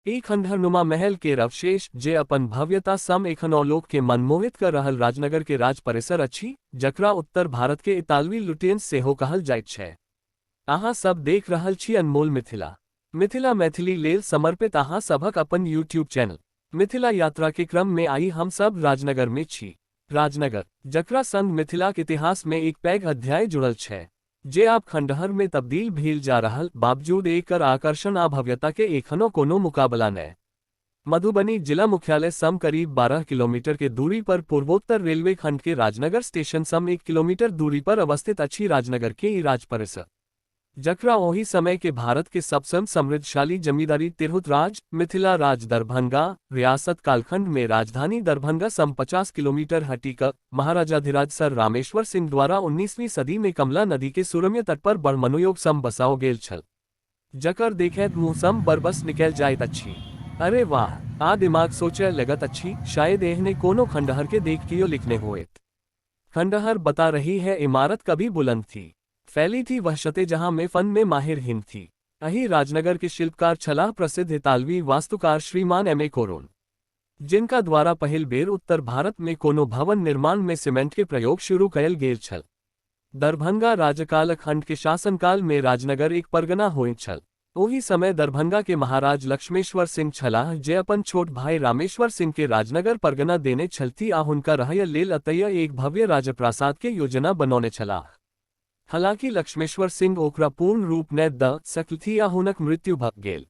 ई खंडहरनुमा महल के अवशेष जे अपन भव्यता सम एखनो लोक के मनमोहित कर रहल राजनगर के राज परिसर अछि, जकरा उत्तर भारत के इतालवी लुटियंस सेहो कहल जाइत छै। अहाँ सब देख रहल छी अनमोल मिथिला। मिथिला मैथिली लेल समर्पित अहाँ सभक अपन यूट्यूब चैनल मिथिला यात्रा के क्रम में आई हम सब राजनगर में छी। राजनगर, जकरा संग मिथिलाक इतिहास में एक पैघ अध्याय जुड़ल छै, जे आब खंडहर में तब्दील भेल जा रहल बावजूद एकर आकर्षण आ भव्यता के एखनो कोनो मुकाबला नै। मधुबनी जिला मुख्यालय सम करीब 12 किलोमीटर के दूरी पर पूर्वोत्तर रेलवे खंड के राजनगर स्टेशन सम 1 किलोमीटर दूरी पर अवस्थित अछि। राजनगर के ई राज परिसर, जकरा ओही समय के भारत के सबसे समृद्धशाली जमींदारी तिरहुत राज, मिथिला राज दरभंगा रियासत कालखंड में राजधानी दरभंगा सम 50 किलोमीटर हटी क महाराजाधिराज सर रामेश्वर सिंह द्वारा 19वीं सदी में कमला नदी के सुरम्य तट पर बड़ मनोयोग सम बसाओ गेल छल, जकर देखैत मुँह सम बरबस निकल जाइत अछि। अरे वाह, आ दिमाग सोचय लगत अच्छी, शायद एहने कोनो खंडहर के देख कियो लिखने होएत। खंडहर बता रही है इमारत कभी बुलंद थी, फैली थी वहशतें जहां में फन में माहिर हिंद थी। अही राजनगर के शिल्पकार छलाह प्रसिद्ध इतालवी वास्तुकार श्रीमान एम ए कोरोन, जिनका द्वारा पहिल बेर उत्तर भारत में कोनो भवन निर्माण में सीमेंट के प्रयोग शुरू कयल गेल छल। दरभंगा राजकाल खंड के शासनकाल में राजनगर एक परगना होइत छल। ओही समय दरभंगा के महाराज लक्ष्मेश्वर सिंह छलाह, जे अपन छोट भाई रामेश्वर सिंह के राजनगर परगना देने छलथि आ हुनका रहय लेल अतय एक भव्य राजप्रासाद के योजना बनौने छलाह। हालांकि लक्ष्मेश्वर सिंह ओकरा पूर्ण रूप नै द सकलथि आ हुनक मृत्यु भ गेल।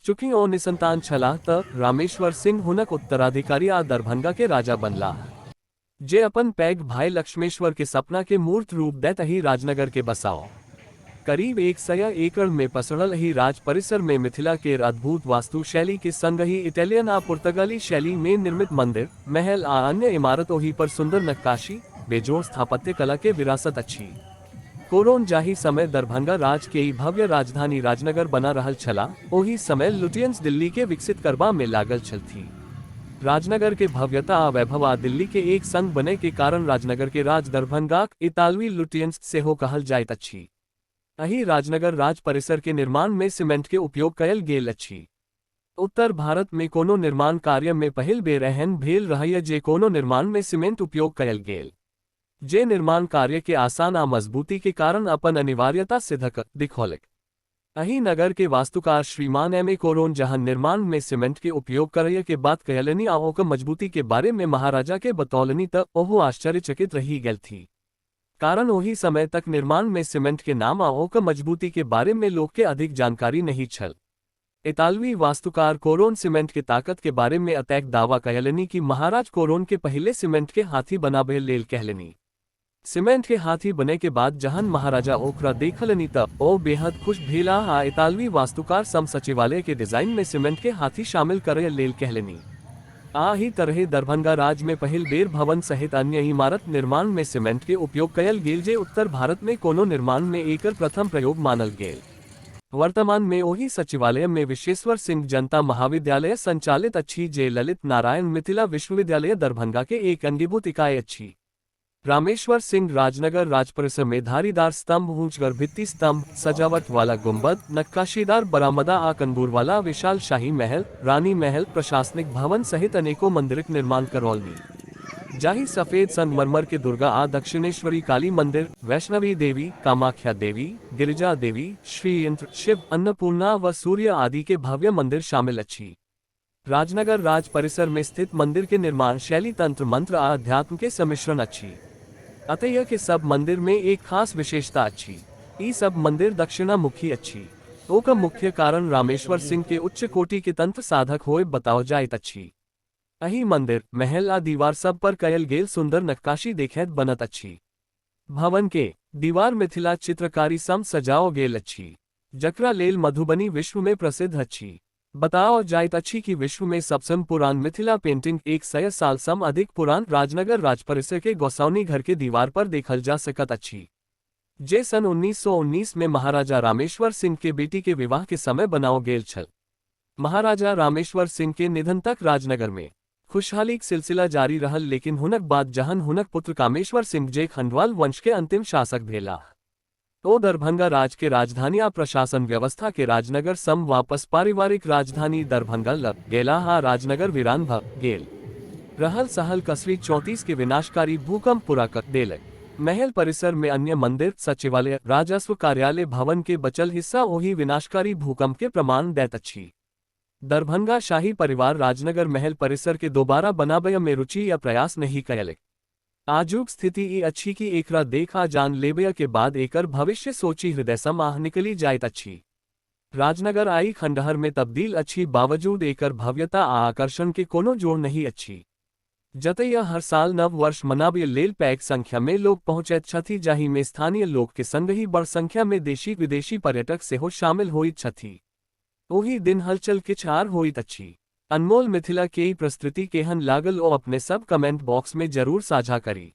चूँकि ओ निसंतान छलाह त रामेश्वर सिंह हुनक उत्तराधिकारी आ दरभंगा के राजा बनलाह, जे अपन पैघ भाई लक्ष्मेश्वर के सपना के मूर्त रूप दैत ही राजनगर के बसाओ। करीब 100 एकड़ में पसरल ही राज परिसर में मिथिला के अद्भुत वास्तु शैली के संग ही इटालियन आ पुर्तगाली शैली में निर्मित मंदिर, महल आ अन्य इमारत ओही पर सुंदर नक्काशी, बेजोड़ स्थापत्य कला के विरासत अछि। कोरोन जाहि समय दरभंगा राज के ई भव्य राजधानी राजनगर बना रहल छला, ओही समय लुटियंस दिल्ली के विकसित करबा में लागल छलथि। राजनगर के भव्यता आ वैभव आ दिल्ली के एक संग बने के कारण राजनगर के राज दरभंगाक इतालवी लुटियंस सेहो कहल जाइत अछि। अही राजनगर राज परिसर के निर्माण में सीमेंट के उपयोग कयल गेल अछि। उत्तर भारत में कोनो निर्माण कार्य में पहिल बेर एहन भेल रहय जे कोनो निर्माण में सीमेंट उपयोग कयल गेल, जे निर्माण कार्य के आसान आ मजबूती के कारण अपन अनिवार्यता सिद्ध क दिखौलक। अही नगर के वास्तुकार श्रीमान एम ए कोरोन जहां निर्माण में सीमेंट के उपयोग करय के बात कहलनि आ ओकर मजबूती के बारे में महाराजा के बतौलनि त ओहो आश्चर्यचकित रही गेल थी, कारण ओही समय तक निर्माण में सीमेंट के नाम आ ओकर मजबूती के बारे में लोग के अधिक जानकारी नहीं छल। इतालवी वास्तुकार कोरोन सीमेंट के ताकत के बारे में अतैक दावा कहलनि कि महाराज कोरोन के पहले सीमेंट के हाथी बनाबे लेल कहलनि। सीमेंट के हाथी बने के बाद जहन महाराजा ओकरा देखलनि त ओ बेहद खुश भेलाह आ इतालवी वास्तुकार सम सचिवालय के डिजाइन में सीमेंट के हाथी शामिल करय लेल कहलनि। आ ही तरह दरभंगा राज में पहिल बेर भवन सहित अन्य इमारत निर्माण में सीमेंट के उपयोग कयल गेल, जे उत्तर भारत में कोनो निर्माण में एकर प्रथम प्रयोग मानल गेल। वर्तमान में ओही सचिवालय में विश्वेश्वर सिंह जनता महाविद्यालय संचालित अछि, जे ललित नारायण मिथिला विश्वविद्यालय दरभंगा के एक अंगीभूत इकाई अछि। रामेश्वर सिंह राजनगर राज परिसर में धारीदार स्तंभ, ऊंचगर भित्ति स्तंभ, सजावट वाला गुंबद, नक्काशीदार बरामदा आ कंदूर वाला विशाल शाही महल, रानी महल, प्रशासनिक भवन सहित अनेकों मंदिरक निर्माण करौलनि, जाहि सफेद संगमरमर के दुर्गा आ दक्षिणेश्वरी काली मंदिर, वैष्णवी देवी, कामाख्या देवी, गिरिजा देवी, श्री यंत्र, शिव, अन्नपूर्णा व सूर्य आदि के भव्य मंदिर शामिल अछि। राजनगर राज परिसर में स्थित मंदिर के निर्माण शैली तंत्र मंत्र आ अध्यात्म के सम्मिश्रण अछि। अतः के सब मंदिर में एक खास विशेषता अछि। ई सब मंदिर दक्षिणामुखी अछि। ओकर मुख्य कारण रामेश्वर सिंह के उच्च कोटि के तंत्र साधक होय बताओ जाइत अछि। अही मंदिर, महल आ दीवार सब पर कयल गेल सुंदर नक्काशी देखैत बनत अछि। भवन के दीवार मिथिला चित्रकारी सम सजाओ गेल अछि, जकरा लेल मधुबनी विश्व में प्रसिद्ध अछि। बताओ जाइत अछि कि विश्व में सबसे पुरान मिथिला पेंटिंग 100 साल सम अधिक पुरान राजनगर राज परिसर के गोसाउनी घर के दीवार पर देखल जा सकत अछि, जे सन 1919 में महाराजा रामेश्वर सिंह के बेटी के विवाह के समय बनाओ गेल छल। महाराजा रामेश्वर सिंह के निधन तक राजनगर में खुशहालीक सिलसिला जारी रहल, लेकिन हुनक बाद जहन हुनक पुत्र कामेश्वर सिंह जे खंडवाल वंश के अंतिम शासक भेलाह, ओ दरभंगा राज्य के राजधानी आ प्रशासन व्यवस्था के राजनगर सम वापस पारिवारिक राजधानी दरभंगा लग गेला हा राजनगर वीरान भ गेल रहल सहल कसरी 34 के विनाशकारी भूकंप पूरा कर देलक। महल परिसर में अन्य मंदिर, सचिवालय, राजस्व कार्यालय भवन के बचल हिस्सा ओही विनाशकारी भूकंप के प्रमाण दैत अछि। दरभंगा शाही परिवार राजनगर महल परिसर के दोबारा बनाबय में रुचि या प्रयास नहीं कयलक। आजुक स्थिति ई अच्छी कि एकरा देखा जान लेबय के बाद एकर भविष्य सोची हृदय सम आह निकली जाइत अच्छी। राजनगर आई खंडहर में तब्दील अच्छी बावजूद एकर भव्यता आ आकर्षण के कोनो जोड़ नहीं अच्छी। जतय हर साल नव वर्ष मनाबय लेल पैघ संख्या में लोग पहुंचैत छथि, जाहि में स्थानीय लोक के संग ही बड़ संख्या में देशी विदेशी पर्यटक सेहो शामिल होइत छथि। ओही दिन हलचल किछ आर होइत अछि। अनमोल मिथिला के ई प्रस्तुति केहन लागल ओ अपने सब कमेंट बॉक्स में जरूर साझा करी।